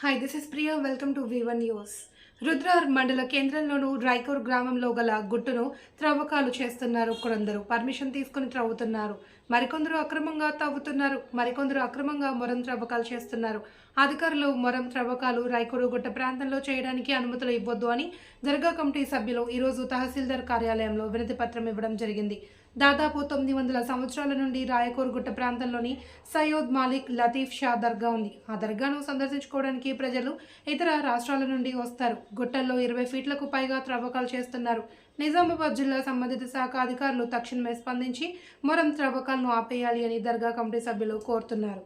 Hi this is Priya welcome to V1 news. రుద్రహర్ మండల కేంద్రంలోని రైకూర్ గ్రామంలో గల గుట్టును త్రవ్వకాలు చేస్తున్నారు. కొందరు పర్మిషన్ తీసుకుని త్రవ్వుతున్నారు, మరికొందరు అక్రమంగా తవ్వుతున్నారు, మరికొందరు అక్రమంగా మొరం త్రవ్వకాలు చేస్తున్నారు. అధికారులు మొరం త్రవ్వకాలు రైకూరు గుట్ట ప్రాంతంలో చేయడానికి అనుమతులు ఇవ్వొద్దు అని దర్గా కమిటీ సభ్యులు ఈరోజు తహసీల్దార్ కార్యాలయంలో వినతి పత్రం ఇవ్వడం జరిగింది. దాదాపు 900 సంవత్సరాల నుండి రాయకూర్ గుట్ట ప్రాంతంలోని సయ్యద్ మాలిక్ లతీఫ్ షా దర్గా ఉంది. ఆ దర్గాను సందర్శించుకోవడానికి ప్రజలు ఇతర రాష్ట్రాల నుండి వస్తారు. గుట్టల్లో 20 ఫీట్లకు పైగా త్రవ్వకాలు చేస్తున్నారు. నిజామాబాద్ జిల్లా సంబంధిత శాఖ అధికారులు తక్షణమే స్పందించి మొరం త్రవ్వకాలను ఆపేయాలి అని దర్గా కమిటీ సభ్యులు కోరుతున్నారు.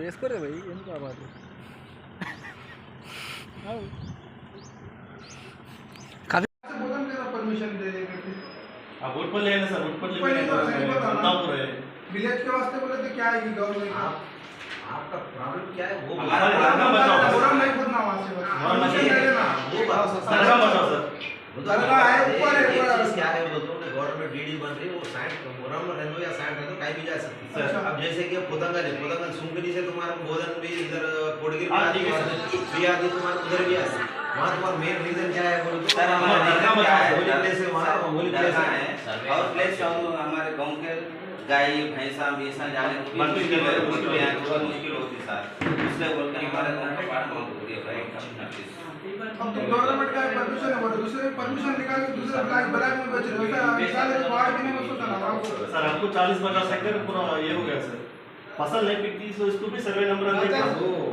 చేసుకోరే భయ్ ఎందుకు కావాలి परमिशन दे वोट पर लेना सर, वोट पर लेना विलेज के वास्ते बोले तो क्या है कि गवर्नमेंट आपका प्रॉब्लम क्या है वो हमारा दरगाह बचाओ सर, मोरम नहीं खोदना वहां से मोरम नहीं ले लेना वो बात सर दरगाह बचाओ सर। दरगाह है ऊपर है ये पूरा चीज क्या है वो तो गवर्नमेंट डीडी बन रही है वो साइड मोरम में रहने दो या साइड रहने दो कहीं भी जा सकती है। अच्छा। अब जैसे कि पुदंगल है, पुदंगल सुंगली से तुम्हारा बोधन भी इधर कोडगिर हाँ, भी ठीक है भी आती तुम्हारा उधर भी आती वहाँ तुम्हारा मेन रीजन क्या है बोलो तो सर, हमारा दरगाह बचाओ सर। होली प्लेस है वहाँ होली प्लेस दरगाह है है और प्लेस और हमारे गांव के गाय भैंसा भैंसा जाने को भी मुश्किल है, मुश्किल है, थोड़ा मुश्किल होती है सर। इसलिए बोल के हमारे गांव का पार्ट मांग हो रही है भाई अब तो गवर्नमेंट का परमिशन है बोले दूसरे परमिशन निकाल के दूसरे ब्लैक में बेच रहे हो ऐसा साले को वार्ड भी नहीं में सोचा ना सर आपको 40-50 हेक्टेयर पूरा ये हो गया सर, फसल नहीं पिकती तो इसको भी सर्वे नंबर